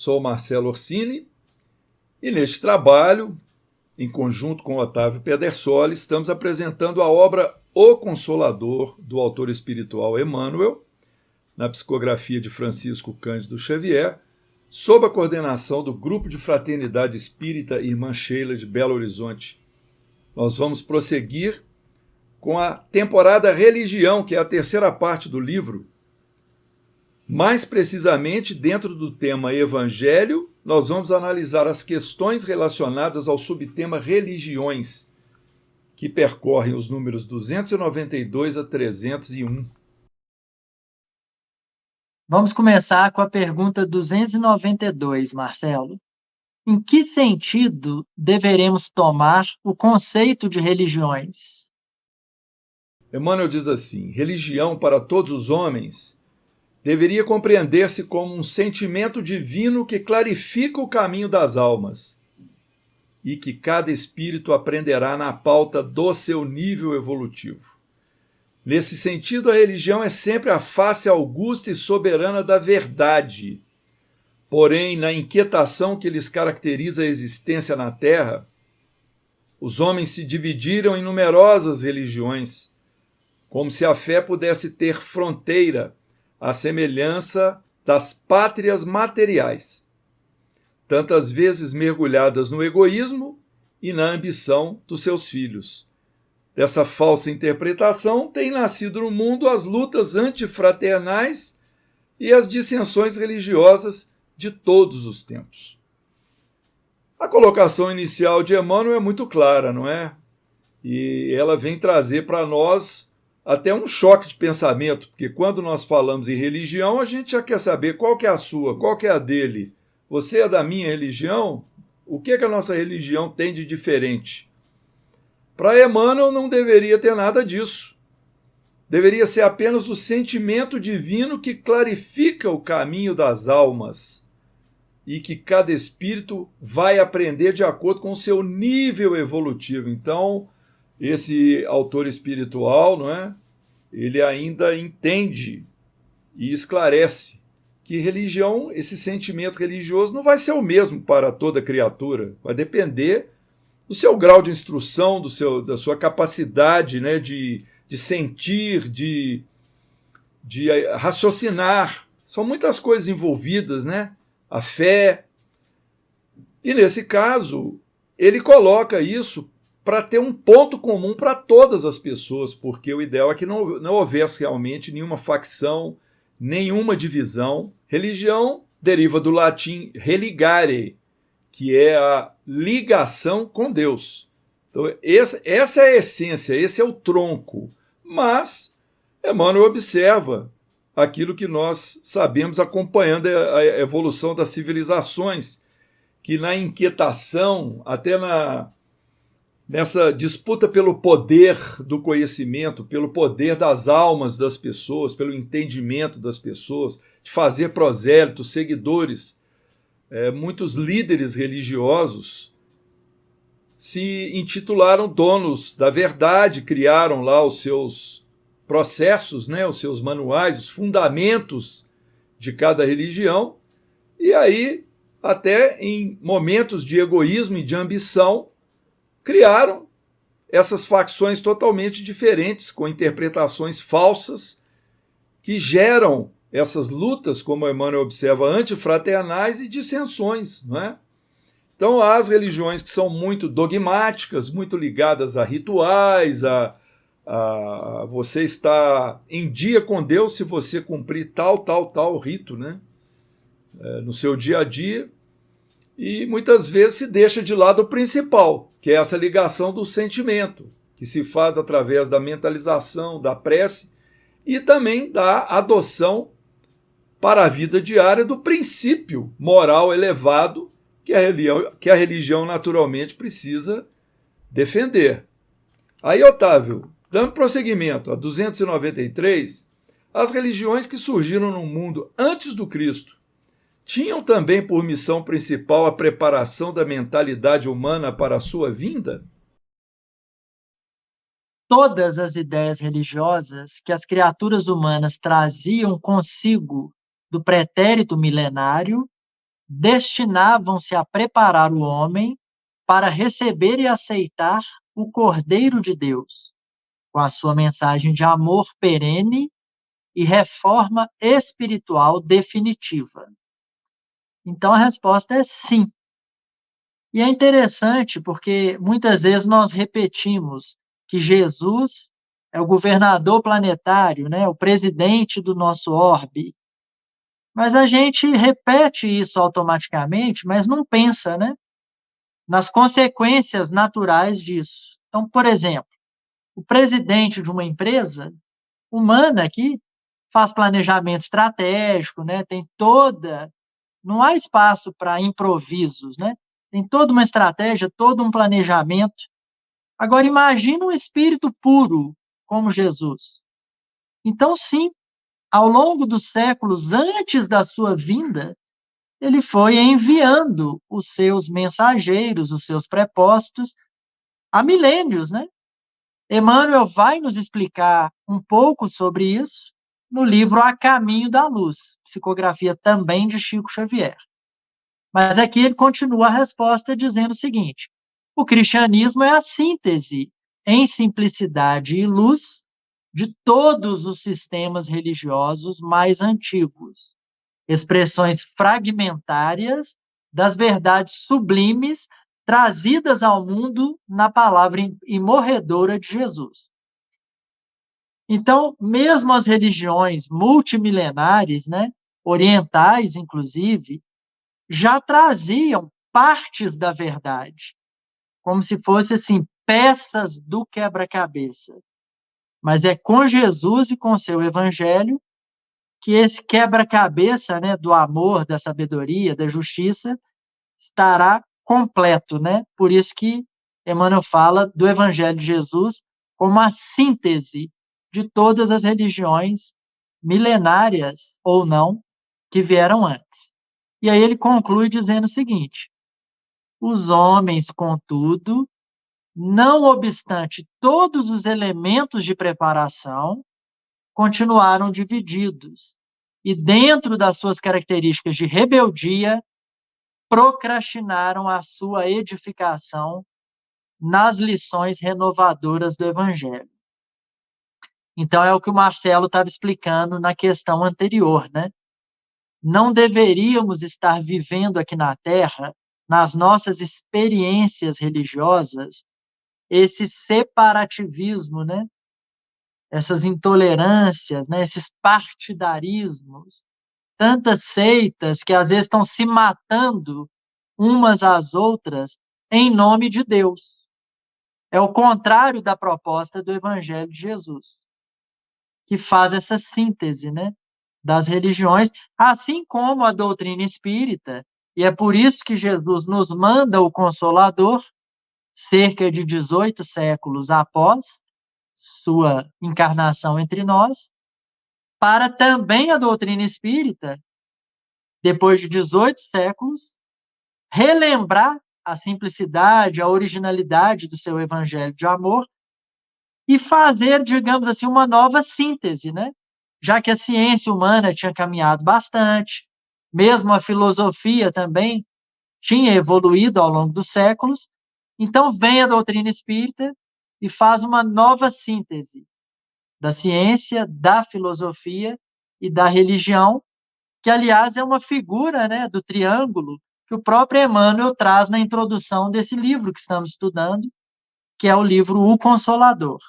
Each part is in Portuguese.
Sou Marcelo Orsini e neste trabalho, em conjunto com Otávio Pedersoli, estamos apresentando a obra O Consolador, do autor espiritual Emmanuel, na psicografia de Francisco Cândido Xavier, sob a coordenação do Grupo de Fraternidade Espírita Irmã Sheila de Belo Horizonte. Nós vamos prosseguir com a temporada Religião, que é a terceira parte do livro. Mais precisamente, dentro do tema Evangelho, nós vamos analisar as questões relacionadas ao subtema Religiões, que percorrem os números 292 a 301. Vamos começar com a pergunta 292, Marcelo. Em que sentido deveremos tomar o conceito de religiões? Emmanuel diz assim: religião para todos os homens deveria compreender-se como um sentimento divino que clarifica o caminho das almas e que cada espírito aprenderá na pauta do seu nível evolutivo. Nesse sentido, a religião é sempre a face augusta e soberana da verdade. Porém, na inquietação que lhes caracteriza a existência na Terra, os homens se dividiram em numerosas religiões, como se a fé pudesse ter fronteira, à semelhança das pátrias materiais, tantas vezes mergulhadas no egoísmo e na ambição dos seus filhos. Dessa falsa interpretação têm nascido no mundo as lutas antifraternais e as dissensões religiosas de todos os tempos. A colocação inicial de Emmanuel é muito clara, não é? E ela vem trazer para nós até um choque de pensamento, porque quando nós falamos em religião, a gente já quer saber qual que é a sua, qual que é a dele. Você é da minha religião? O que a nossa religião tem de diferente? Para Emmanuel não deveria ter nada disso. Deveria ser apenas o sentimento divino que clarifica o caminho das almas e que cada espírito vai aprender de acordo com o seu nível evolutivo. Então, esse autor espiritual, não é? Ele ainda entende e esclarece que religião, esse sentimento religioso não vai ser o mesmo para toda criatura, vai depender do seu grau de instrução, da sua capacidade, né, de sentir, de raciocinar. São muitas coisas envolvidas, né? A fé. E nesse caso, ele coloca isso para ter um ponto comum para todas as pessoas, porque o ideal é que não houvesse realmente nenhuma facção, nenhuma divisão. Religião deriva do latim religare, que é a ligação com Deus. Então, essa é a essência, esse é o tronco. Mas Emmanuel observa aquilo que nós sabemos acompanhando a evolução das civilizações, que na inquietação, até nessa disputa pelo poder do conhecimento, pelo poder das almas das pessoas, pelo entendimento das pessoas, de fazer prosélitos, seguidores, muitos líderes religiosos se intitularam donos da verdade, criaram lá os seus processos, né, os seus manuais, os fundamentos de cada religião, e aí, até em momentos de egoísmo e de ambição, criaram essas facções totalmente diferentes, com interpretações falsas, que geram essas lutas, como Emmanuel observa, antifraternais e dissensões, não é? Então, há as religiões que são muito dogmáticas, muito ligadas a rituais, a você estar em dia com Deus se você cumprir tal rito, né? No seu dia a dia. E muitas vezes se deixa de lado o principal, que é essa ligação do sentimento, que se faz através da mentalização, da prece e também da adoção para a vida diária do princípio moral elevado que a religião naturalmente precisa defender. Aí, Otávio, dando prosseguimento a 293, as religiões que surgiram no mundo antes do Cristo tinham também por missão principal a preparação da mentalidade humana para a sua vinda? Todas as ideias religiosas que as criaturas humanas traziam consigo do pretérito milenário destinavam-se a preparar o homem para receber e aceitar o Cordeiro de Deus, com a sua mensagem de amor perene e reforma espiritual definitiva. Então a resposta é sim. E é interessante porque muitas vezes nós repetimos que Jesus é o governador planetário, né, o presidente do nosso orbe. Mas a gente repete isso automaticamente, mas não pensa, né, nas consequências naturais disso. Então, por exemplo, o presidente de uma empresa humana aqui faz planejamento estratégico, né, tem toda, não há espaço para improvisos, né? Tem toda uma estratégia, todo um planejamento. Agora imagina um espírito puro como Jesus. Então, sim, ao longo dos séculos antes da sua vinda, ele foi enviando os seus mensageiros, os seus prepostos, há milênios, né? Emmanuel vai nos explicar um pouco sobre isso no livro A Caminho da Luz, psicografia também de Chico Xavier. Mas aqui ele continua a resposta dizendo o seguinte: o cristianismo é a síntese, em simplicidade e luz, de todos os sistemas religiosos mais antigos, expressões fragmentárias das verdades sublimes trazidas ao mundo na palavra imorredora de Jesus. Então, mesmo as religiões multimilenares, né, orientais inclusive, já traziam partes da verdade, como se fosse assim, peças do quebra-cabeça. Mas é com Jesus e com seu evangelho que esse quebra-cabeça, né, do amor, da sabedoria, da justiça, estará completo, né? Por isso que Emmanuel fala do evangelho de Jesus como a síntese de todas as religiões milenárias ou não que vieram antes. E aí ele conclui dizendo o seguinte: os homens, contudo, não obstante todos os elementos de preparação, continuaram divididos e, dentro das suas características de rebeldia, procrastinaram a sua edificação nas lições renovadoras do Evangelho. Então, é o que o Marcelo estava explicando na questão anterior, né? Não deveríamos estar vivendo aqui na Terra, nas nossas experiências religiosas, esse separativismo, né? Essas intolerâncias, né? Esses partidarismos, tantas seitas que às vezes estão se matando umas às outras em nome de Deus. É o contrário da proposta do Evangelho de Jesus, que faz essa síntese, né, das religiões, assim como a doutrina espírita, e é por isso que Jesus nos manda o Consolador, cerca de 18 séculos após sua encarnação entre nós, para também a doutrina espírita, depois de 18 séculos, relembrar a simplicidade, a originalidade do seu evangelho de amor e fazer, digamos assim, uma nova síntese, né? Já que a ciência humana tinha caminhado bastante, mesmo a filosofia também tinha evoluído ao longo dos séculos, então vem a doutrina espírita e faz uma nova síntese da ciência, da filosofia e da religião, que, aliás, é uma figura, né, do triângulo que o próprio Emmanuel traz na introdução desse livro que estamos estudando, que é o livro O Consolador.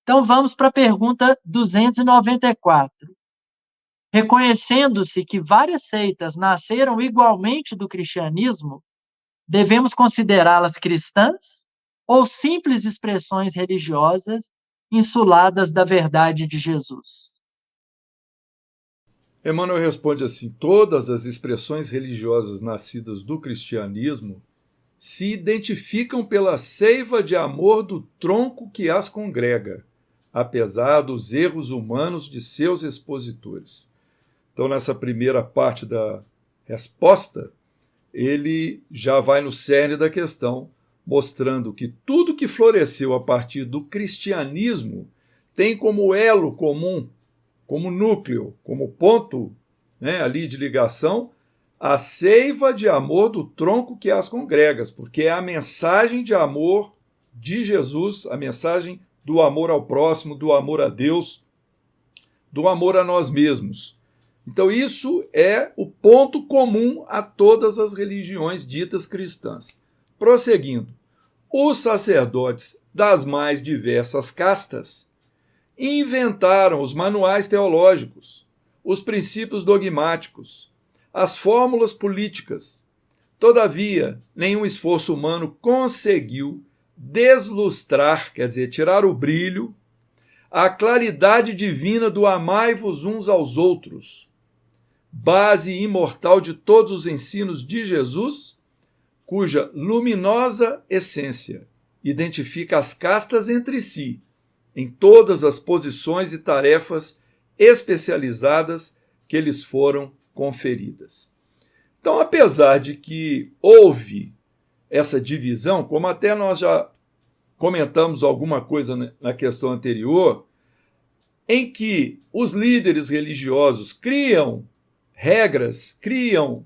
Então, vamos para a pergunta 294. Reconhecendo-se que várias seitas nasceram igualmente do cristianismo, devemos considerá-las cristãs ou simples expressões religiosas insuladas da verdade de Jesus? Emmanuel responde assim: todas as expressões religiosas nascidas do cristianismo se identificam pela seiva de amor do tronco que as congrega, apesar dos erros humanos de seus expositores. Então, nessa primeira parte da resposta, ele já vai no cerne da questão, mostrando que tudo que floresceu a partir do cristianismo tem como elo comum, como núcleo, como ponto, né, ali de ligação, a seiva de amor do tronco que as congregas, porque é a mensagem de amor de Jesus, a mensagem do amor ao próximo, do amor a Deus, do amor a nós mesmos. Então, isso é o ponto comum a todas as religiões ditas cristãs. Prosseguindo, os sacerdotes das mais diversas castas inventaram os manuais teológicos, os princípios dogmáticos, as fórmulas políticas. Todavia, nenhum esforço humano conseguiu deslustrar, quer dizer, tirar o brilho, a claridade divina do amai-vos uns aos outros, base imortal de todos os ensinos de Jesus, cuja luminosa essência identifica as castas entre si, em todas as posições e tarefas especializadas que lhes foram conferidas. Então, apesar de que houve essa divisão, como até nós já comentamos alguma coisa na questão anterior, em que os líderes religiosos criam regras, criam,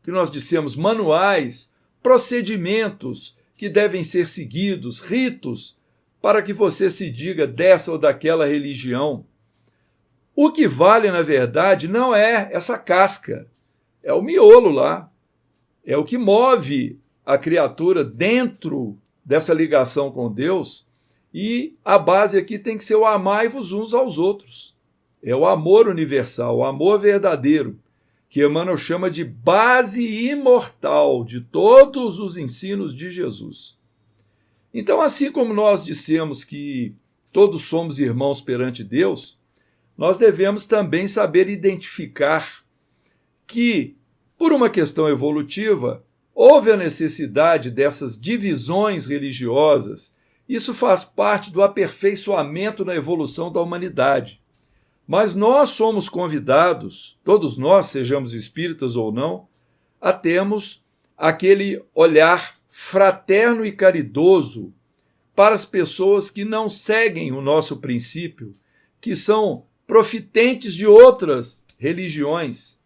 que nós dissemos, manuais, procedimentos que devem ser seguidos, ritos, para que você se diga dessa ou daquela religião. O que vale, na verdade, não é essa casca, é o miolo lá, é o que move a criatura dentro dessa ligação com Deus, e a base aqui tem que ser o amai-vos uns aos outros. É o amor universal, o amor verdadeiro, que Emmanuel chama de base imortal de todos os ensinos de Jesus. Então, assim como nós dissemos que todos somos irmãos perante Deus, nós devemos também saber identificar que, por uma questão evolutiva, houve a necessidade dessas divisões religiosas. Isso faz parte do aperfeiçoamento na evolução da humanidade. Mas nós somos convidados, todos nós, sejamos espíritas ou não, a termos aquele olhar fraterno e caridoso para as pessoas que não seguem o nosso princípio, que são profitentes de outras religiões,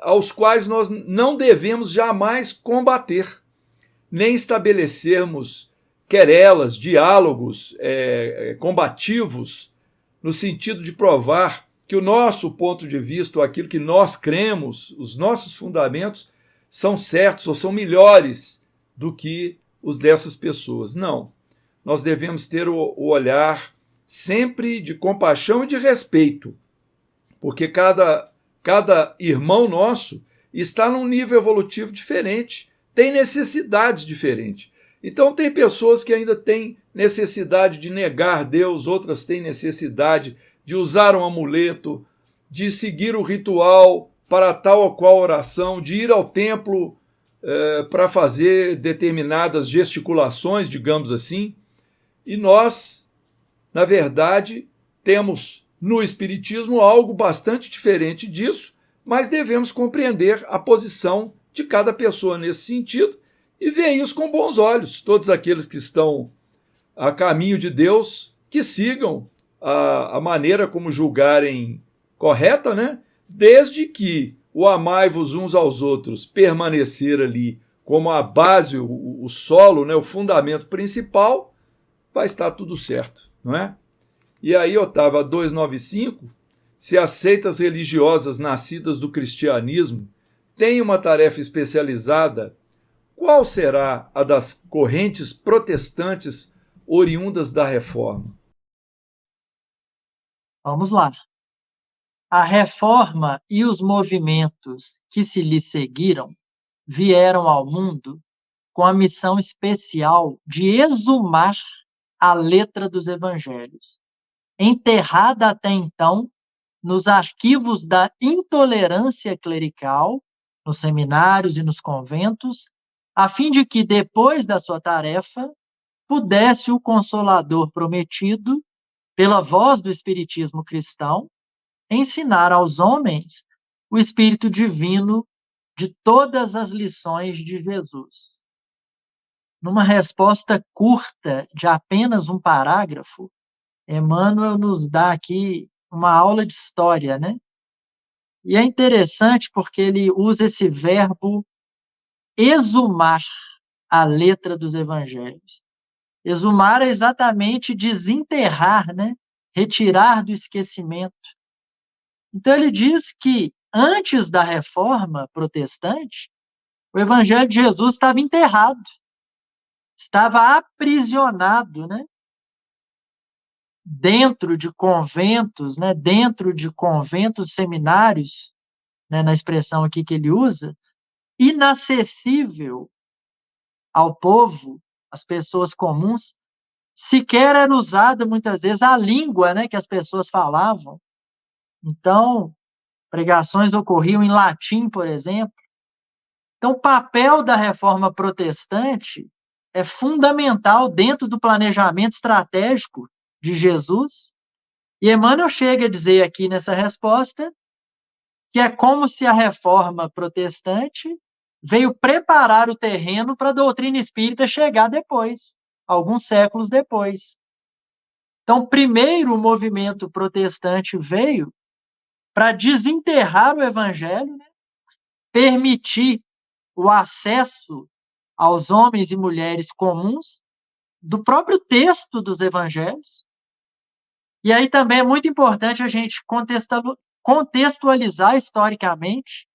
aos quais nós não devemos jamais combater, nem estabelecermos querelas, diálogos combativos, no sentido de provar que o nosso ponto de vista, aquilo que nós cremos, os nossos fundamentos, são certos ou são melhores do que os dessas pessoas. Não. Nós devemos ter o olhar sempre de compaixão e de respeito, porque cada irmão nosso está num nível evolutivo diferente, tem necessidades diferentes. Então, tem pessoas que ainda têm necessidade de negar Deus, outras têm necessidade de usar um amuleto, de seguir o ritual para tal ou qual oração, de ir ao templo para fazer determinadas gesticulações, digamos assim. E nós, na verdade, temos no Espiritismo algo bastante diferente disso, mas devemos compreender a posição de cada pessoa nesse sentido e ver isso com bons olhos. Todos aqueles que estão a caminho de Deus, que sigam a maneira como julgarem correta, né? Desde que o amai-vos uns aos outros permanecer ali como a base, o solo, né? O fundamento principal, vai estar tudo certo, não é? E aí, Otávio, 295, se as seitas religiosas nascidas do cristianismo têm uma tarefa especializada, qual será a das correntes protestantes oriundas da Reforma? Vamos lá. A Reforma e os movimentos que se lhe seguiram vieram ao mundo com a missão especial de exumar a letra dos evangelhos, enterrada até então nos arquivos da intolerância clerical, nos seminários e nos conventos, a fim de que, depois da sua tarefa, pudesse o Consolador prometido, pela voz do Espiritismo cristão, ensinar aos homens o Espírito Divino de todas as lições de Jesus. Numa resposta curta de apenas um parágrafo, Emmanuel nos dá aqui uma aula de história, né? E é interessante porque ele usa esse verbo exumar a letra dos evangelhos. Exumar é exatamente desenterrar, né? Retirar do esquecimento. Então ele diz que antes da reforma protestante, o evangelho de Jesus estava enterrado, estava aprisionado, né? Dentro de conventos, né? Dentro de conventos seminários, né? Na expressão aqui que ele usa, inacessível ao povo, às pessoas comuns, sequer era usada muitas vezes a língua, né, que as pessoas falavam. Então, pregações ocorriam em latim, por exemplo. Então, o papel da reforma protestante é fundamental dentro do planejamento estratégico de Jesus. E Emmanuel chega a dizer aqui nessa resposta que é como se a reforma protestante veio preparar o terreno para a doutrina espírita chegar depois, alguns séculos depois. Então, primeiro o movimento protestante veio para desenterrar o evangelho, né? Permitir o acesso aos homens e mulheres comuns do próprio texto dos evangelhos. E aí também é muito importante a gente contextualizar historicamente,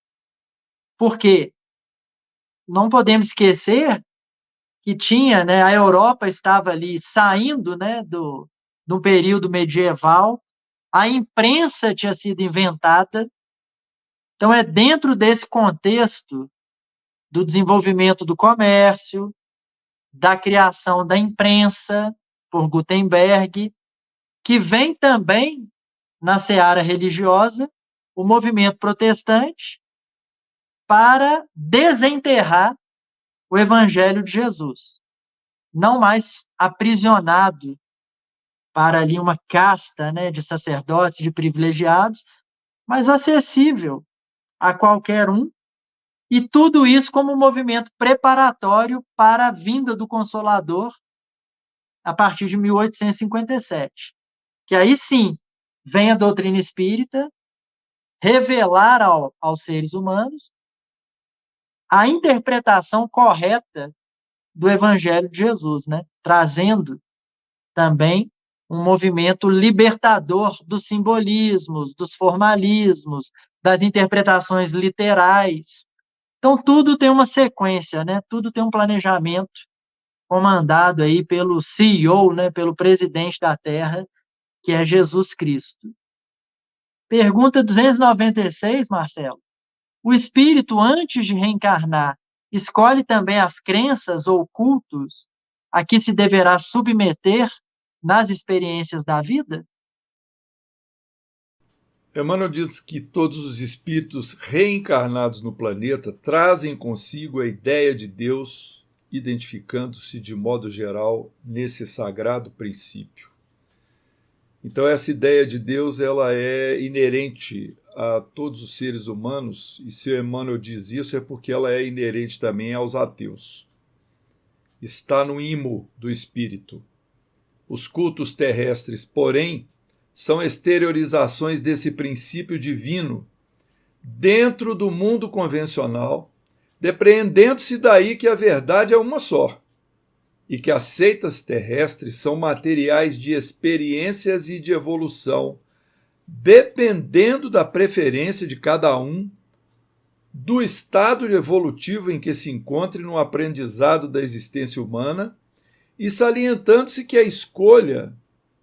porque não podemos esquecer que tinha, né, a Europa estava ali saindo, né, do período medieval, a imprensa tinha sido inventada. Então é dentro desse contexto do desenvolvimento do comércio, da criação da imprensa por Gutenberg, que vem também na seara religiosa o movimento protestante para desenterrar o evangelho de Jesus, não mais aprisionado para ali uma casta, né, de sacerdotes, de privilegiados, mas acessível a qualquer um, e tudo isso como um movimento preparatório para a vinda do Consolador a partir de 1857, que aí sim vem a doutrina espírita revelar aos seres humanos a interpretação correta do Evangelho de Jesus, né? Trazendo também um movimento libertador dos simbolismos, dos formalismos, das interpretações literais. Então, tudo tem uma sequência, né? Tudo tem um planejamento comandado aí pelo CEO, né? Pelo presidente da Terra, que é Jesus Cristo. Pergunta 296, Marcelo. O espírito, antes de reencarnar, escolhe também as crenças ou cultos a que se deverá submeter nas experiências da vida? Emmanuel diz que todos os espíritos reencarnados no planeta trazem consigo a ideia de Deus, identificando-se de modo geral nesse sagrado princípio. Então essa ideia de Deus ela é inerente a todos os seres humanos, e se Emmanuel diz isso é porque ela é inerente também aos ateus. Está no imo do espírito. Os cultos terrestres, porém, são exteriorizações desse princípio divino dentro do mundo convencional, depreendendo-se daí que a verdade é uma só, e que as seitas terrestres são materiais de experiências e de evolução, dependendo da preferência de cada um, do estado evolutivo em que se encontre no aprendizado da existência humana, e salientando-se que a escolha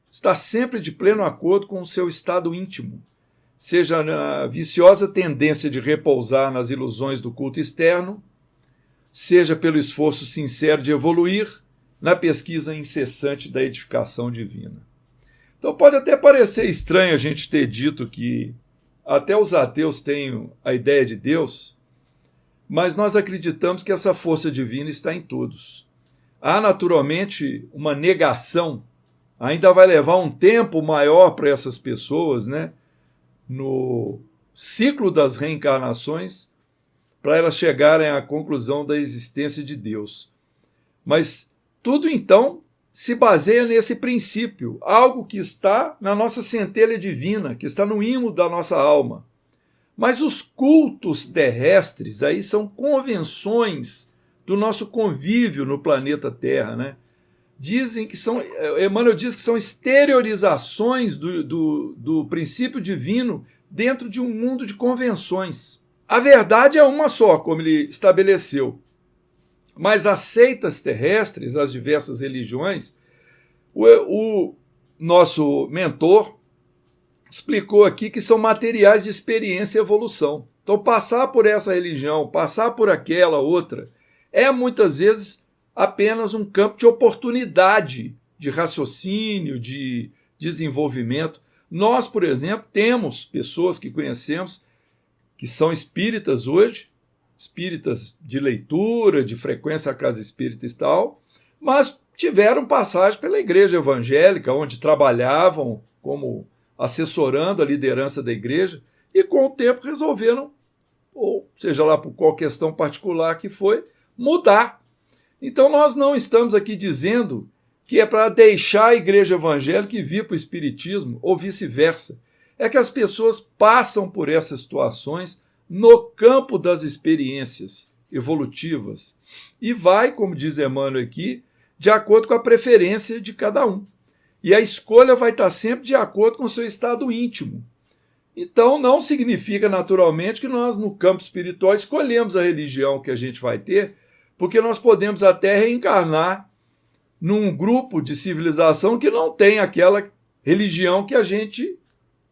está sempre de pleno acordo com o seu estado íntimo, seja na viciosa tendência de repousar nas ilusões do culto externo, seja pelo esforço sincero de evoluir na pesquisa incessante da edificação divina. Então pode até parecer estranho a gente ter dito que até os ateus têm a ideia de Deus, mas nós acreditamos que essa força divina está em todos. Há naturalmente uma negação, ainda vai levar um tempo maior para essas pessoas, né, no ciclo das reencarnações, para elas chegarem à conclusão da existência de Deus. Mas tudo então se baseia nesse princípio, algo que está na nossa centelha divina, que está no imo da nossa alma. Mas os cultos terrestres aí são convenções do nosso convívio no planeta Terra, né? Dizem que são, Emmanuel diz que são exteriorizações do princípio divino dentro de um mundo de convenções. A verdade é uma só, como ele estabeleceu. Mas as seitas terrestres, as diversas religiões, o nosso mentor explicou aqui que são materiais de experiência e evolução. Então, passar por essa religião, passar por aquela outra, é muitas vezes apenas um campo de oportunidade, de raciocínio, de desenvolvimento. Nós, por exemplo, temos pessoas que conhecemos que são espíritas hoje, espíritas de leitura, de frequência à casa espírita e tal, mas tiveram passagem pela igreja evangélica, onde trabalhavam como assessorando a liderança da igreja, e com o tempo resolveram, ou seja lá por qual questão particular que foi, mudar. Então nós não estamos aqui dizendo que é para deixar a igreja evangélica e vir para o espiritismo, ou vice-versa. É que as pessoas passam por essas situações no campo das experiências evolutivas e vai, como diz Emmanuel aqui, de acordo com a preferência de cada um. E a escolha vai estar sempre de acordo com o seu estado íntimo. Então, não significa naturalmente que nós, no campo espiritual, escolhemos a religião que a gente vai ter, porque nós podemos até reencarnar num grupo de civilização que não tem aquela religião que a gente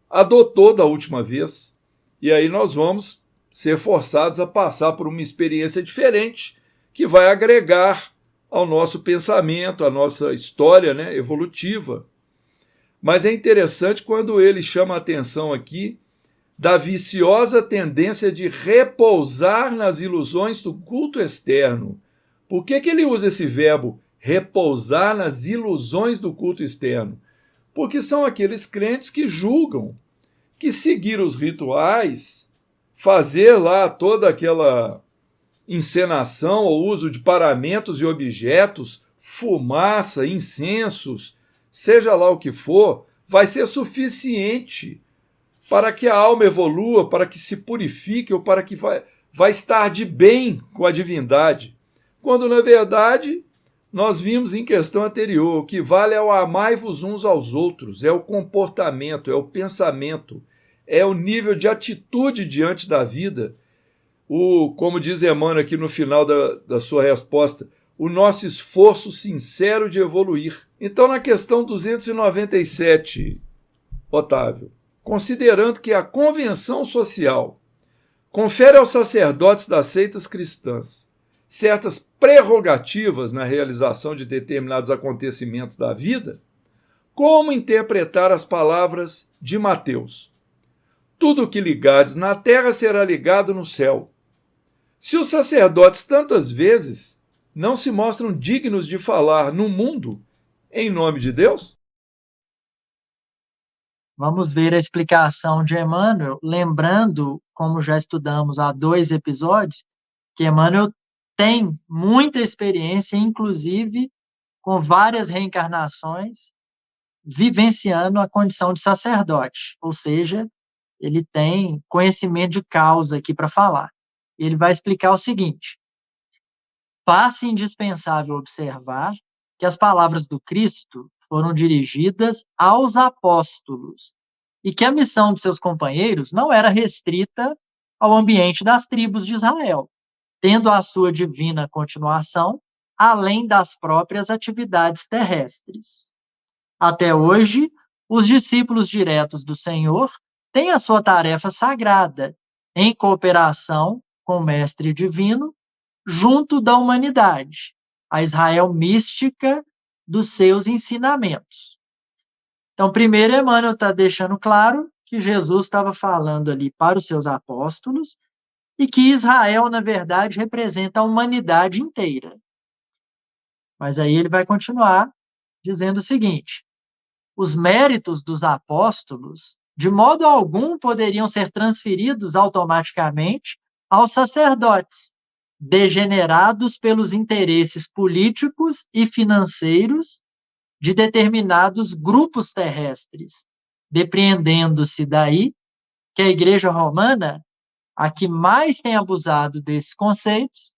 adotou da última vez. E aí nós vamos ser forçados a passar por uma experiência diferente que vai agregar ao nosso pensamento, à nossa história, né, evolutiva. Mas é interessante quando ele chama a atenção aqui da viciosa tendência de repousar nas ilusões do culto externo. Por que ele usa esse verbo, repousar nas ilusões do culto externo? Porque são aqueles crentes que julgam que seguir os rituais, fazer lá toda aquela encenação ou uso de paramentos e objetos, fumaça, incensos, seja lá o que for, vai ser suficiente para que a alma evolua, para que se purifique ou para que vai estar de bem com a divindade. Quando, na verdade, nós vimos em questão anterior, o que vale é o amai-vos uns aos outros, é o comportamento, é o pensamento, é o nível de atitude diante da vida. Como diz Emmanuel aqui no final da sua resposta, o nosso esforço sincero de evoluir. Então, na questão 297, Otávio, considerando que a convenção social confere aos sacerdotes das seitas cristãs certas prerrogativas na realização de determinados acontecimentos da vida, como interpretar as palavras de Mateus? Tudo o que ligares na terra será ligado no céu. Se os sacerdotes tantas vezes não se mostram dignos de falar no mundo em nome de Deus? Vamos ver a explicação de Emmanuel, lembrando, como já estudamos há 2 episódios, que Emmanuel tem muita experiência, inclusive com várias reencarnações, vivenciando a condição de sacerdote, ou seja, ele tem conhecimento de causa aqui para falar. Ele vai explicar o seguinte: faz-se indispensável observar que as palavras do Cristo foram dirigidas aos apóstolos e que a missão de seus companheiros não era restrita ao ambiente das tribos de Israel, tendo a sua divina continuação além das próprias atividades terrestres. Até hoje, os discípulos diretos do Senhor têm a sua tarefa sagrada, em cooperação com o Mestre Divino, junto da humanidade, a Israel mística dos seus ensinamentos. Então, primeiro, Emmanuel está deixando claro que Jesus estava falando ali para os seus apóstolos e que Israel, na verdade, representa a humanidade inteira. Mas aí ele vai continuar dizendo o seguinte: os méritos dos apóstolos, de modo algum, poderiam ser transferidos automaticamente aos sacerdotes, degenerados pelos interesses políticos e financeiros de determinados grupos terrestres, depreendendo-se daí que a Igreja Romana a que mais tem abusado desses conceitos,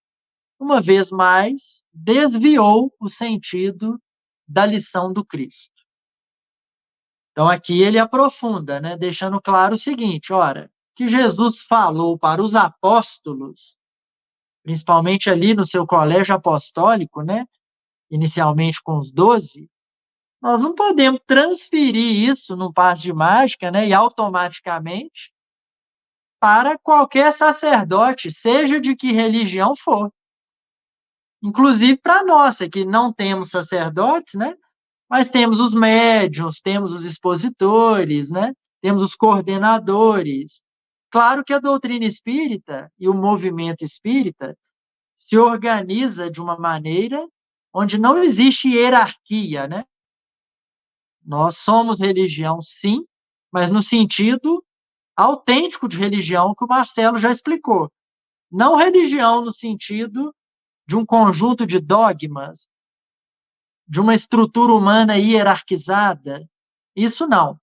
uma vez mais, desviou o sentido da lição do Cristo. Então, aqui ele aprofunda, né, deixando claro o seguinte: ora, que Jesus falou para os apóstolos, principalmente ali no seu colégio apostólico, né, inicialmente com os 12, nós não podemos transferir isso num passe de mágica, né, e automaticamente para qualquer sacerdote, seja de que religião for. Inclusive para nós, que não temos sacerdotes, né? Mas temos os médiuns, temos os expositores, né? Temos os coordenadores. Claro que a doutrina espírita e o movimento espírita se organiza de uma maneira onde não existe hierarquia, né? Nós somos religião, sim, mas no sentido autêntico de religião que o Marcelo já explicou. Não religião no sentido de um conjunto de dogmas, de uma estrutura humana hierarquizada. Isso não.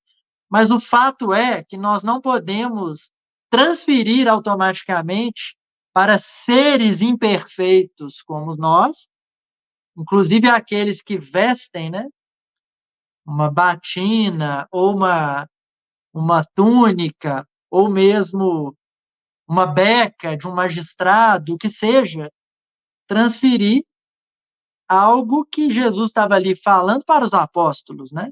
Mas o fato é que nós não podemos transferir automaticamente para seres imperfeitos como nós, inclusive aqueles que vestem, né, uma batina ou uma túnica, ou mesmo uma beca de um magistrado, o que seja, transferir algo que Jesus estava ali falando para os apóstolos, né?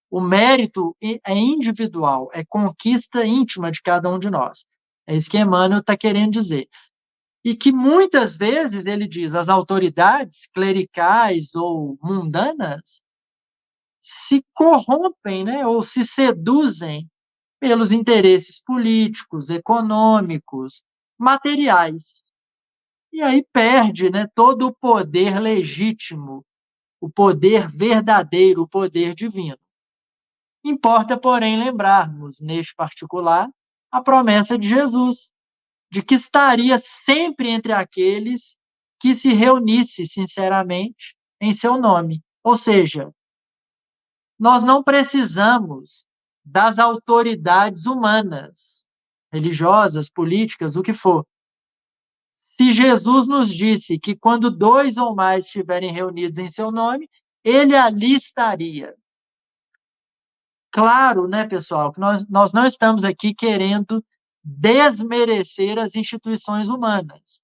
O mérito é individual, é conquista íntima de cada um de nós. É isso que Emmanuel está querendo dizer. E que muitas vezes, ele diz, as autoridades clericais ou mundanas se corrompem, né, ou se seduzem pelos interesses políticos, econômicos, materiais. E aí perde, né, todo o poder legítimo, o poder verdadeiro, o poder divino. Importa, porém, lembrarmos, neste particular, a promessa de Jesus, de que estaria sempre entre aqueles que se reunisse sinceramente em seu nome. Ou seja, nós não precisamos das autoridades humanas, religiosas, políticas, o que for. Se Jesus nos disse que quando 2 ou mais estiverem reunidos em seu nome, ele ali estaria. Claro, né, pessoal, que nós não estamos aqui querendo desmerecer as instituições humanas.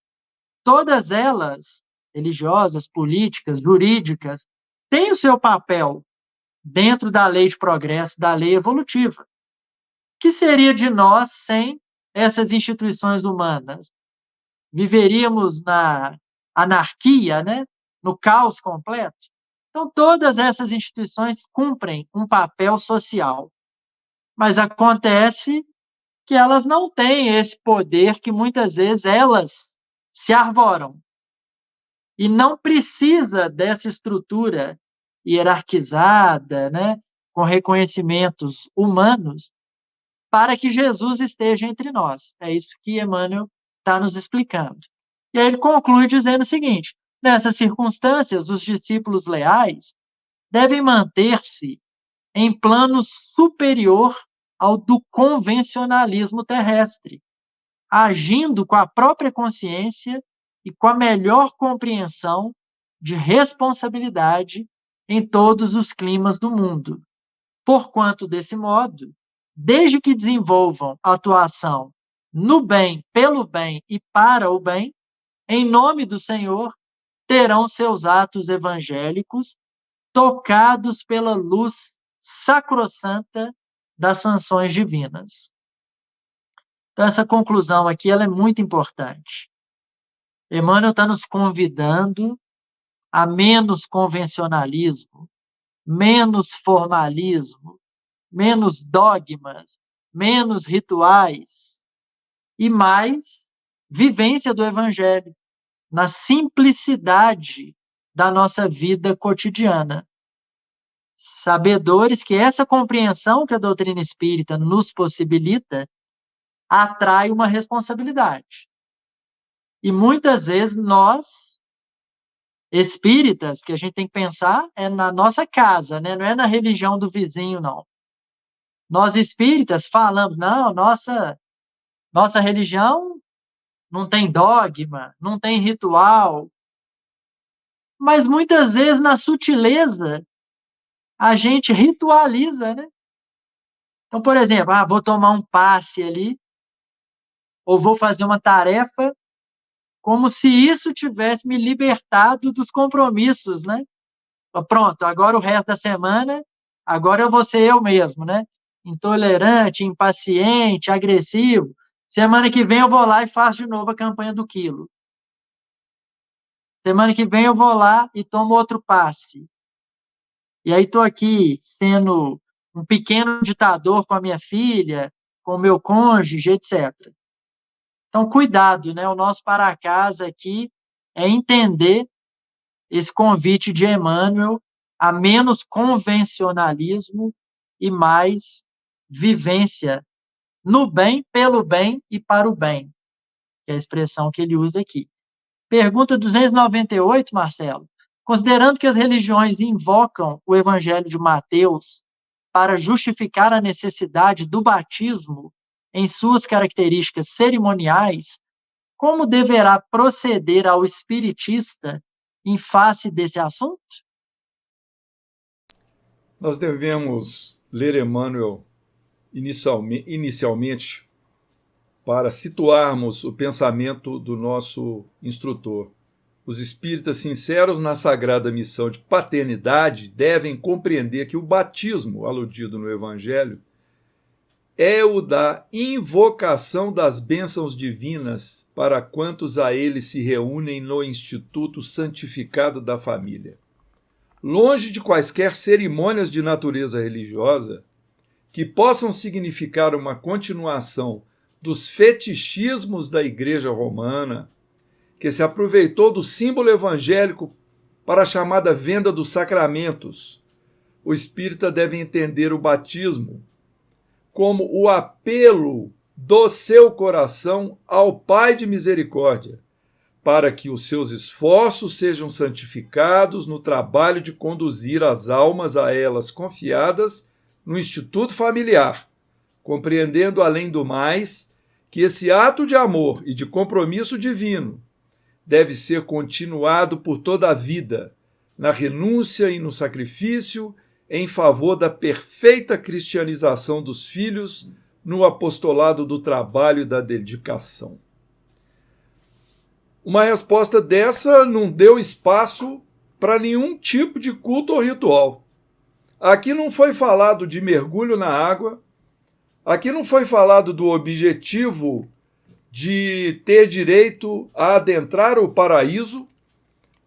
Todas elas, religiosas, políticas, jurídicas, têm o seu papel dentro da lei de progresso, da lei evolutiva. O que seria de nós sem essas instituições humanas? Viveríamos na anarquia, né? No caos completo? Então, todas essas instituições cumprem um papel social, mas acontece que elas não têm esse poder que muitas vezes elas se arvoram. E não precisa dessa estrutura hierarquizada, né, com reconhecimentos humanos, para que Jesus esteja entre nós. É isso que Emmanuel está nos explicando. E aí ele conclui dizendo o seguinte: nessas circunstâncias, os discípulos leais devem manter-se em plano superior ao do convencionalismo terrestre, agindo com a própria consciência e com a melhor compreensão de responsabilidade em todos os climas do mundo. Porquanto, desse modo, desde que desenvolvam atuação no bem, pelo bem e para o bem, em nome do Senhor, terão seus atos evangélicos tocados pela luz sacrossanta das sanções divinas. Então, essa conclusão aqui ela é muito importante. Emmanuel está nos convidando a menos convencionalismo, menos formalismo, menos dogmas, menos rituais e mais vivência do Evangelho, na simplicidade da nossa vida cotidiana. Sabedores que essa compreensão que a doutrina espírita nos possibilita atrai uma responsabilidade. E muitas vezes nós, espíritas, porque a gente tem que pensar é na nossa casa, né? Não é na religião do vizinho, não. Nós espíritas falamos, não, nossa Nossa religião não tem dogma, não tem ritual, mas muitas vezes na sutileza a gente ritualiza, né? Então, por exemplo, vou tomar um passe ali, ou vou fazer uma tarefa, como se isso tivesse me libertado dos compromissos, né? Pronto, agora o resto da semana, agora eu vou ser eu mesmo, né? Intolerante, impaciente, agressivo. Semana que vem eu vou lá e faço de novo a campanha do quilo. Semana que vem eu vou lá e tomo outro passe. E aí estou aqui sendo um pequeno ditador com a minha filha, com o meu cônjuge, etc. Então, cuidado, né? O nosso para casa aqui é entender esse convite de Emmanuel a menos convencionalismo e mais vivência no bem, pelo bem e para o bem, que é a expressão que ele usa aqui. Pergunta 298, Marcelo. Considerando que as religiões invocam o Evangelho de Mateus para justificar a necessidade do batismo em suas características cerimoniais, como deverá proceder ao espiritista em face desse assunto? Nós devemos ler Emmanuel inicialmente para situarmos o pensamento do nosso instrutor. Os espíritas sinceros na sagrada missão de paternidade devem compreender que o batismo, aludido no Evangelho, é o da invocação das bênçãos divinas para quantos a ele se reúnem no Instituto Santificado da Família. Longe de quaisquer cerimônias de natureza religiosa que possam significar uma continuação dos fetichismos da Igreja Romana, que se aproveitou do símbolo evangélico para a chamada venda dos sacramentos, o espírita deve entender o batismo como o apelo do seu coração ao Pai de misericórdia, para que os seus esforços sejam santificados no trabalho de conduzir as almas a elas confiadas no instituto familiar, compreendendo, além do mais, que esse ato de amor e de compromisso divino deve ser continuado por toda a vida, na renúncia e no sacrifício, em favor da perfeita cristianização dos filhos, no apostolado do trabalho e da dedicação. Uma resposta dessa não deu espaço para nenhum tipo de culto ou ritual. Aqui não foi falado de mergulho na água, aqui não foi falado do objetivo de ter direito a adentrar o paraíso,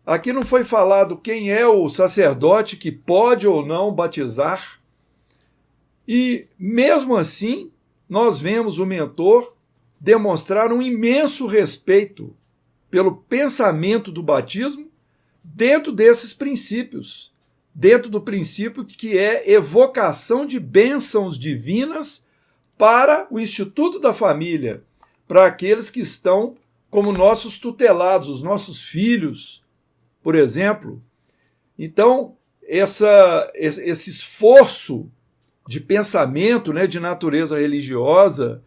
aqui não foi falado quem é o sacerdote que pode ou não batizar. E, mesmo assim, nós vemos o mentor demonstrar um imenso respeito pelo pensamento do batismo dentro desses princípios, dentro do princípio que é evocação de bênçãos divinas para o Instituto da Família, para aqueles que estão como nossos tutelados, os nossos filhos, por exemplo. Então, esse esforço de pensamento, né, de natureza religiosa,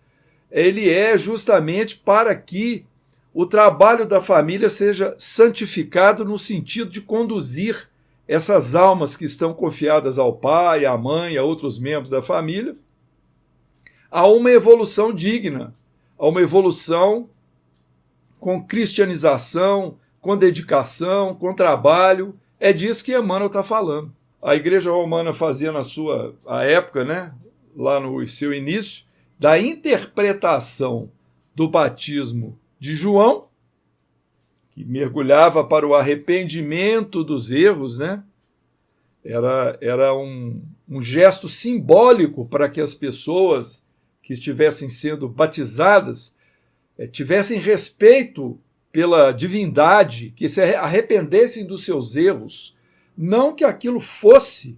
ele é justamente para que o trabalho da família seja santificado no sentido de conduzir essas almas que estão confiadas ao pai, à mãe, a outros membros da família, a uma evolução digna, a uma evolução com cristianização, com dedicação, com trabalho. É disso que Emmanuel está falando. A Igreja Romana fazia na sua época, né, lá no seu início, da interpretação do batismo de João, que mergulhava para o arrependimento dos erros, né? Era um gesto simbólico para que as pessoas que estivessem sendo batizadas tivessem respeito pela divindade, que se arrependessem dos seus erros, não que aquilo fosse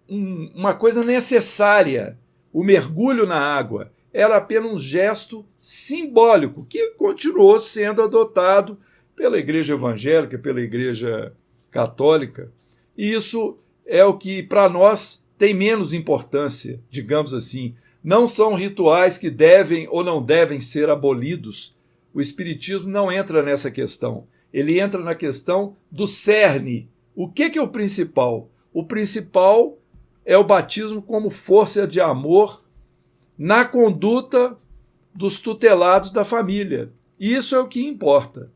uma coisa necessária, o mergulho na água. Era apenas um gesto simbólico que continuou sendo adotado pela Igreja Evangélica, pela Igreja Católica. E isso é o que, para nós, tem menos importância, digamos assim. Não são rituais que devem ou não devem ser abolidos. O Espiritismo não entra nessa questão. Ele entra na questão do cerne. O que é o principal? O principal é o batismo como força de amor na conduta dos tutelados da família. Isso é o que importa.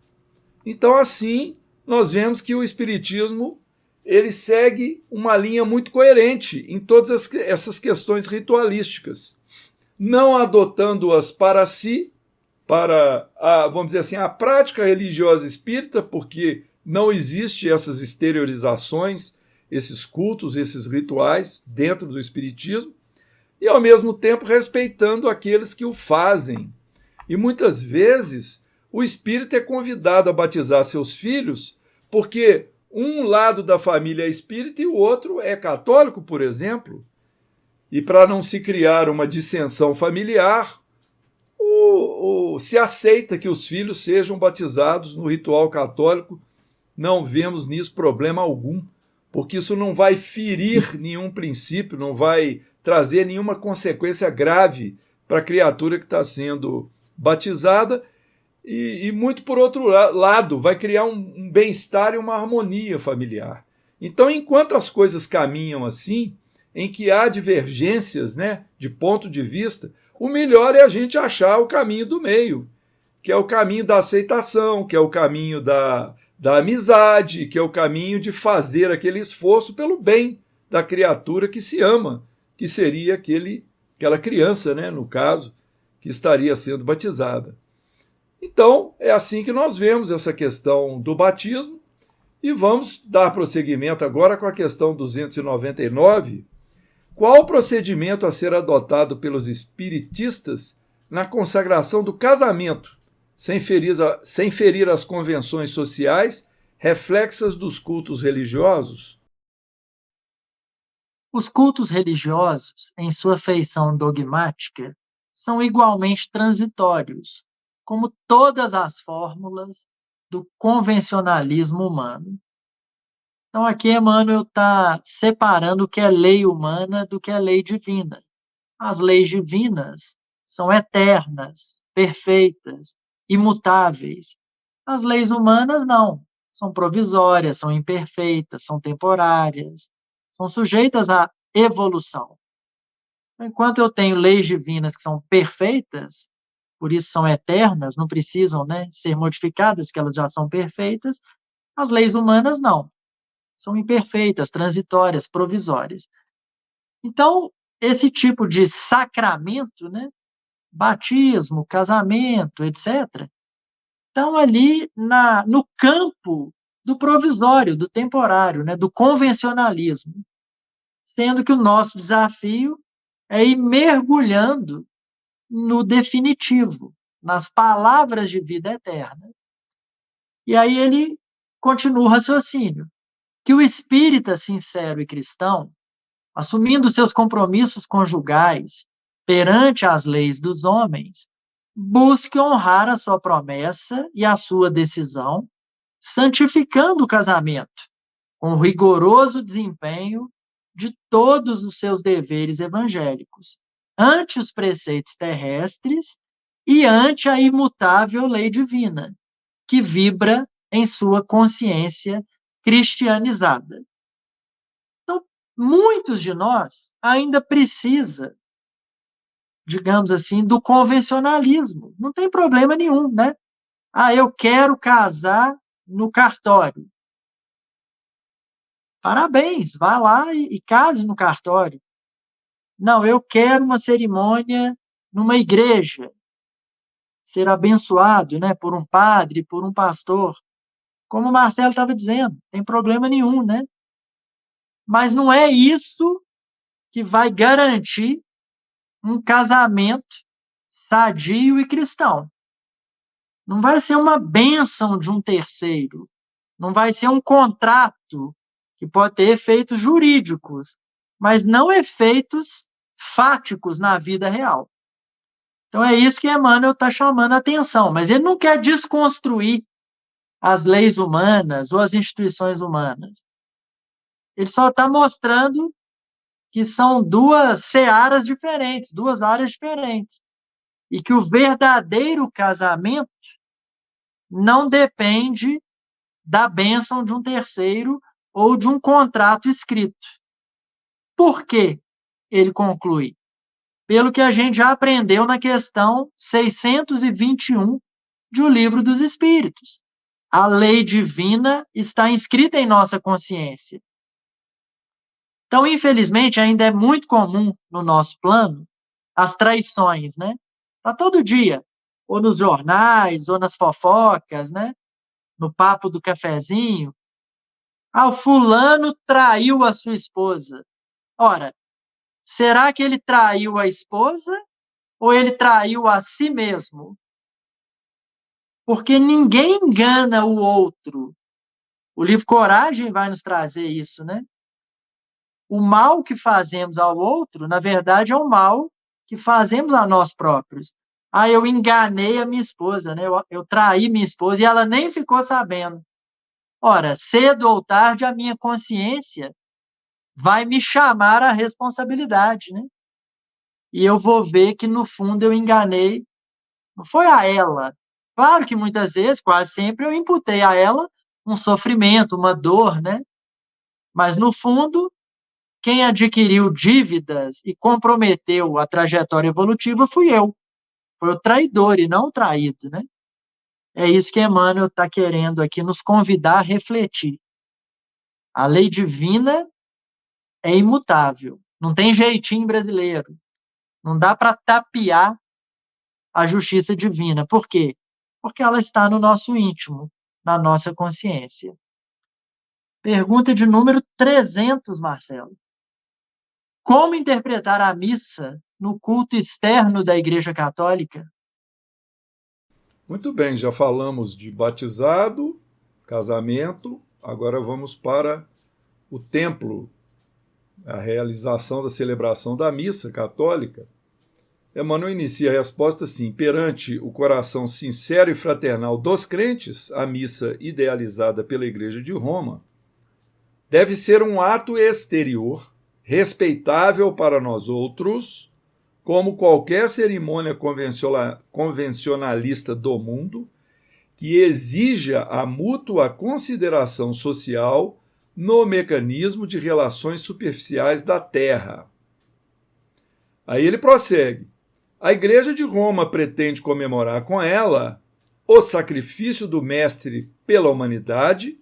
Então, assim, nós vemos que o Espiritismo ele segue uma linha muito coerente em todas essas questões ritualísticas, não adotando-as para si, para vamos dizer assim, a prática religiosa espírita, porque não existe essas exteriorizações, esses cultos, esses rituais dentro do Espiritismo, e ao mesmo tempo respeitando aqueles que o fazem. E muitas vezes o espírita é convidado a batizar seus filhos porque um lado da família é espírita e o outro é católico, por exemplo. E para não se criar uma dissensão familiar, se aceita que os filhos sejam batizados no ritual católico. Não vemos nisso problema algum, porque isso não vai ferir nenhum princípio, não vai trazer nenhuma consequência grave para a criatura que está sendo batizada, e muito por outro lado, vai criar um bem-estar e uma harmonia familiar. Então, enquanto as coisas caminham assim, em que há divergências, né, de ponto de vista, o melhor é a gente achar o caminho do meio, que é o caminho da aceitação, que é o caminho da amizade, que é o caminho de fazer aquele esforço pelo bem da criatura que se ama, que seria aquela criança, né, no caso, que estaria sendo batizada. Então, é assim que nós vemos essa questão do batismo, e vamos dar prosseguimento agora com a questão 299. Qual o procedimento a ser adotado pelos espiritistas na consagração do casamento, sem ferir as convenções sociais reflexas dos cultos religiosos? Os cultos religiosos, em sua feição dogmática, são igualmente transitórios, como todas as fórmulas do convencionalismo humano. Então, aqui Emmanuel está separando o que é lei humana do que é lei divina. As leis divinas são eternas, perfeitas, imutáveis. As leis humanas não. São provisórias, são imperfeitas, são temporárias, são sujeitas à evolução. Enquanto eu tenho leis divinas que são perfeitas, por isso são eternas, não precisam, né, ser modificadas, porque elas já são perfeitas, as leis humanas não. São imperfeitas, transitórias, provisórias. Então, esse tipo de sacramento, né, batismo, casamento, etc., estão ali no campo do provisório, do temporário, né, do convencionalismo, sendo que o nosso desafio é ir mergulhando no definitivo, nas palavras de vida eterna. E aí ele continua o raciocínio, que o espírita sincero e cristão, assumindo seus compromissos conjugais perante as leis dos homens, busque honrar a sua promessa e a sua decisão, santificando o casamento, com o rigoroso desempenho de todos os seus deveres evangélicos, ante os preceitos terrestres e ante a imutável lei divina, que vibra em sua consciência cristianizada. Então, muitos de nós ainda precisa, digamos assim, do convencionalismo. Não tem problema nenhum, né? Ah, eu quero casar no cartório. Parabéns, vá lá e case no cartório. Não, eu quero uma cerimônia numa igreja, ser abençoado, né, por um padre, por um pastor. Como o Marcelo estava dizendo, não tem problema nenhum, né? Mas não é isso que vai garantir um casamento sadio e cristão. Não vai ser uma bênção de um terceiro. Não vai ser um contrato que pode ter efeitos jurídicos, mas não efeitos fáticos na vida real. Então é isso que Emmanuel está chamando a atenção, mas ele não quer desconstruir as leis humanas ou as instituições humanas. Ele só está mostrando que são duas searas diferentes, duas áreas diferentes. E que o verdadeiro casamento não depende da bênção de um terceiro ou de um contrato escrito. Por quê? Ele conclui. Pelo que a gente já aprendeu na questão 621 de O Livro dos Espíritos. A lei divina está inscrita em nossa consciência. Então, infelizmente, ainda é muito comum no nosso plano as traições, né? Tá todo dia, ou nos jornais, ou nas fofocas, né? No papo do cafezinho. Ah, o fulano traiu a sua esposa. Ora, será que ele traiu a esposa ou ele traiu a si mesmo? Porque ninguém engana o outro. O livro Coragem vai nos trazer isso, né? O mal que fazemos ao outro, na verdade, é o mal que fazemos a nós próprios. Ah, eu enganei a minha esposa, né? Eu traí minha esposa e ela nem ficou sabendo. Ora, cedo ou tarde, a minha consciência vai me chamar à responsabilidade, né? E eu vou ver que, no fundo, eu enganei. Não foi a ela. Claro que muitas vezes, quase sempre, eu imputei a ela um sofrimento, uma dor, né? Mas, no fundo, quem adquiriu dívidas e comprometeu a trajetória evolutiva fui eu. Foi o traidor e não o traído, né? É isso que Emmanuel está querendo aqui nos convidar a refletir. A lei divina é imutável. Não tem jeitinho brasileiro. Não dá para tapear a justiça divina. Por quê? Porque ela está no nosso íntimo, na nossa consciência. Pergunta de número 300, Marcelo. Como interpretar a missa no culto externo da Igreja Católica? Muito bem, já falamos de batizado, casamento, agora vamos para o templo, a realização da celebração da missa católica. Emmanuel inicia a resposta assim: perante o coração sincero e fraternal dos crentes, a missa idealizada pela Igreja de Roma deve ser um ato exterior, respeitável para nós outros, como qualquer cerimônia convencionalista do mundo, que exija a mútua consideração social no mecanismo de relações superficiais da Terra. Aí ele prossegue. A Igreja de Roma pretende comemorar com ela o sacrifício do Mestre pela humanidade,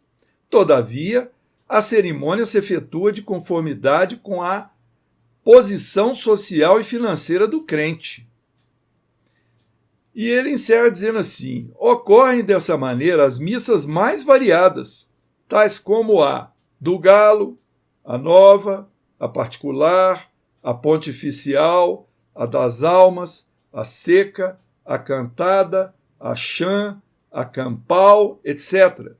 todavia, a cerimônia se efetua de conformidade com a posição social e financeira do crente. E ele encerra dizendo assim: ocorrem dessa maneira as missas mais variadas, tais como a do galo, a nova, a particular, a pontificial, a das almas, a seca, a cantada, a chã, a campal, etc.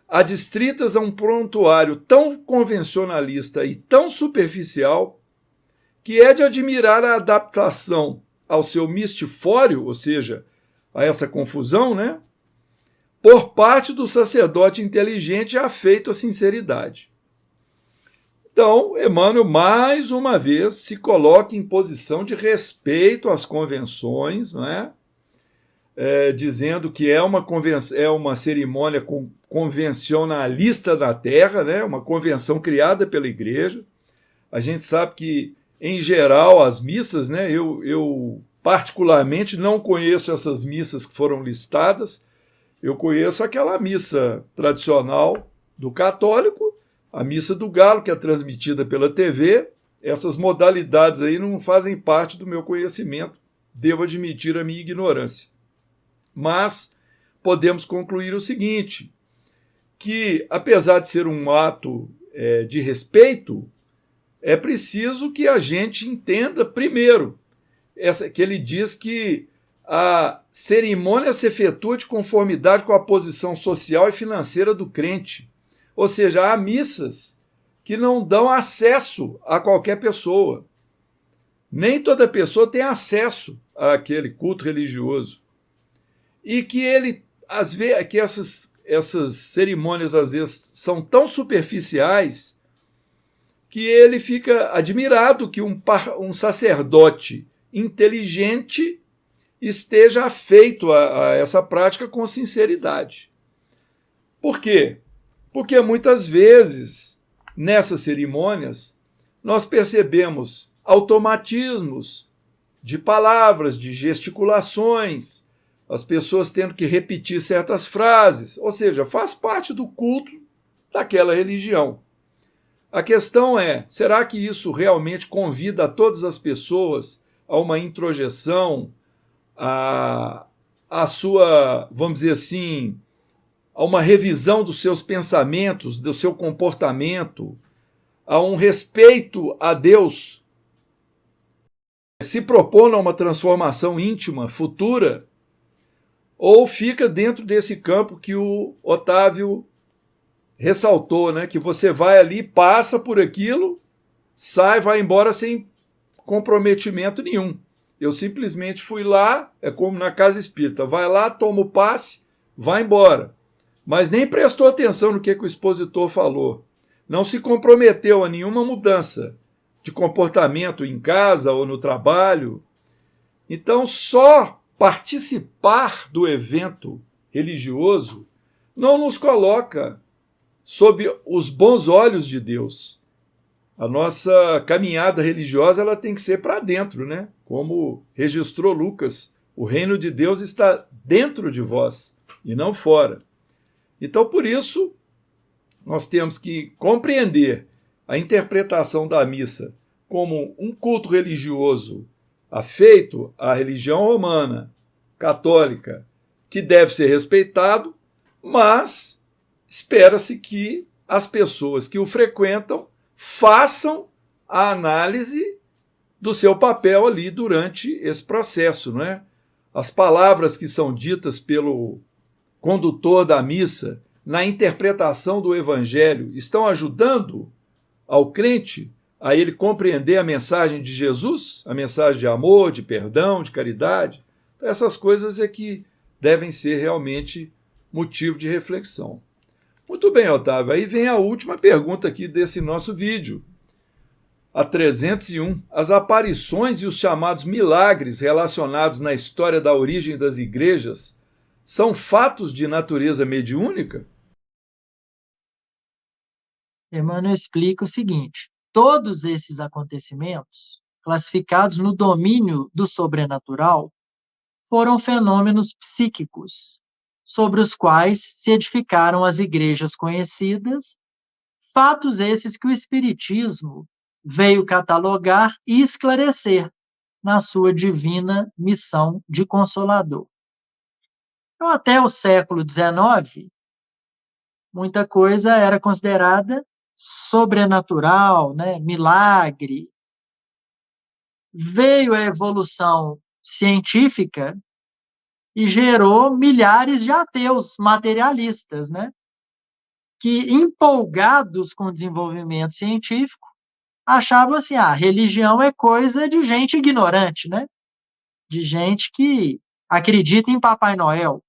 Adstritas a um prontuário tão convencionalista e tão superficial que é de admirar a adaptação ao seu mistifório, ou seja, a essa confusão, né? Por parte do sacerdote inteligente e afeito à sinceridade. Então, Emmanuel, mais uma vez, se coloca em posição de respeito às convenções, não é? Dizendo que é uma cerimônia convencionalista na Terra, né? Uma convenção criada pela Igreja. A gente sabe que, em geral, as missas, né? Eu particularmente não conheço essas missas que foram listadas. Eu conheço aquela missa tradicional do católico, a missa do galo, que é transmitida pela TV. Essas modalidades aí não fazem parte do meu conhecimento. Devo admitir a minha ignorância. Mas podemos concluir o seguinte, que apesar de ser um ato de respeito, é preciso que a gente entenda primeiro, que ele diz que a cerimônia se efetua de conformidade com a posição social e financeira do crente. Ou seja, há missas que não dão acesso a qualquer pessoa. Nem toda pessoa tem acesso àquele culto religioso. E que essas cerimônias, às vezes, são tão superficiais que ele fica admirado que um sacerdote inteligente esteja afeito a essa prática com sinceridade. Por quê? Porque muitas vezes, nessas cerimônias, nós percebemos automatismos de palavras, de gesticulações, as pessoas tendo que repetir certas frases, ou seja, faz parte do culto daquela religião. A questão é, será que isso realmente convida a todas as pessoas a uma introjeção, a sua, vamos dizer assim, a uma revisão dos seus pensamentos, do seu comportamento, a um respeito a Deus, se propondo a uma transformação íntima, futura, ou fica dentro desse campo que o Otávio ressaltou, né? Que você vai ali, passa por aquilo, sai, vai embora sem comprometimento nenhum. Eu simplesmente fui lá, é como na casa espírita, vai lá, toma o passe, vai embora. Mas nem prestou atenção no que o expositor falou. Não se comprometeu a nenhuma mudança de comportamento em casa ou no trabalho. Então, só participar do evento religioso não nos coloca sob os bons olhos de Deus. A nossa caminhada religiosa ela tem que ser para dentro, né? Como registrou Lucas, o reino de Deus está dentro de vós e não fora. Então, por isso, nós temos que compreender a interpretação da missa como um culto religioso afeito à religião romana, católica, que deve ser respeitado, mas espera-se que as pessoas que o frequentam façam a análise do seu papel ali durante esse processo, não é? As palavras que são ditas pelo condutor da missa na interpretação do evangelho estão ajudando ao crente a ele compreender a mensagem de Jesus, a mensagem de amor, de perdão, de caridade. Então, essas coisas é que devem ser realmente motivo de reflexão. Muito bem, Otávio. Aí vem a última pergunta aqui desse nosso vídeo. A 301. As aparições e os chamados milagres relacionados na história da origem das igrejas são fatos de natureza mediúnica? Emmanuel explica o seguinte: todos esses acontecimentos, classificados no domínio do sobrenatural, foram fenômenos psíquicos, sobre os quais se edificaram as igrejas conhecidas, fatos esses que o Espiritismo veio catalogar e esclarecer na sua divina missão de consolador. Então, até o século XIX, muita coisa era considerada sobrenatural, né? Milagre. Veio a evolução científica e gerou milhares de ateus materialistas, né? Que, empolgados com o desenvolvimento científico, achavam assim, a religião é coisa de gente ignorante, né? De gente que acredita em Papai Noel.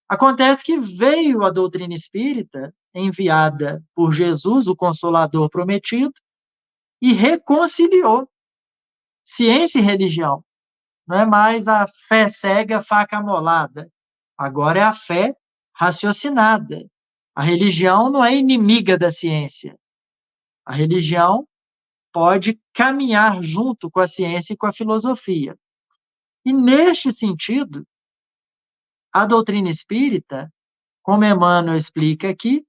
Acontece que veio a doutrina espírita, enviada por Jesus, o Consolador prometido, e reconciliou ciência e religião. Não é mais a fé cega, faca amolada. Agora é a fé raciocinada. A religião não é inimiga da ciência. A religião pode caminhar junto com a ciência e com a filosofia. E, neste sentido, a doutrina espírita, como Emmanuel explica aqui,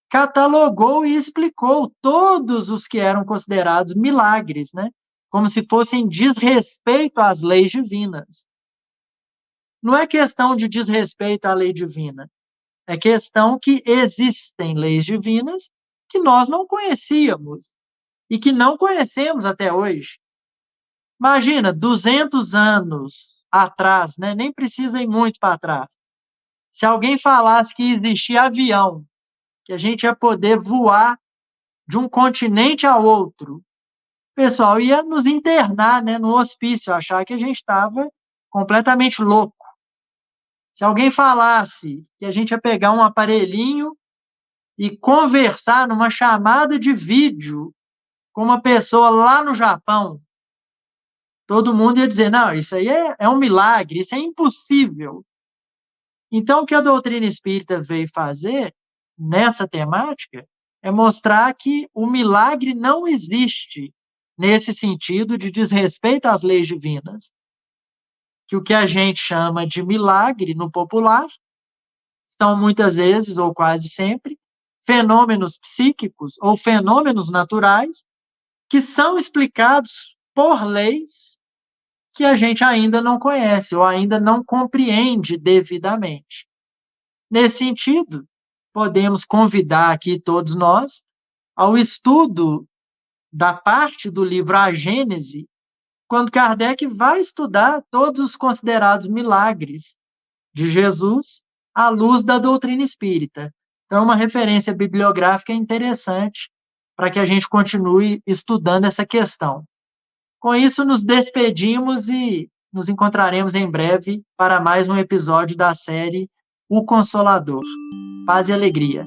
catalogou e explicou todos os que eram considerados milagres, né? Como se fossem desrespeito às leis divinas. Não é questão de desrespeito à lei divina, é questão que existem leis divinas que nós não conhecíamos e que não conhecemos até hoje. Imagina, 200 anos atrás, né? Nem precisa ir muito para trás. Se alguém falasse que existia avião, que a gente ia poder voar de um continente a outro, o pessoal ia nos internar, né, no hospício, achar que a gente estava completamente louco. Se alguém falasse que a gente ia pegar um aparelhinho e conversar numa chamada de vídeo com uma pessoa lá no Japão, todo mundo ia dizer, não, isso aí é um milagre, isso é impossível. Então, o que a doutrina espírita veio fazer nessa temática é mostrar que o milagre não existe nesse sentido de desrespeito às leis divinas. Que o que a gente chama de milagre no popular são muitas vezes, ou quase sempre, fenômenos psíquicos ou fenômenos naturais que são explicados por leis que a gente ainda não conhece ou ainda não compreende devidamente. Nesse sentido, podemos convidar aqui todos nós ao estudo da parte do livro A Gênese, quando Kardec vai estudar todos os considerados milagres de Jesus à luz da doutrina espírita. Então, uma referência bibliográfica interessante para que a gente continue estudando essa questão. Com isso, nos despedimos e nos encontraremos em breve para mais um episódio da série O Consolador. Paz e alegria.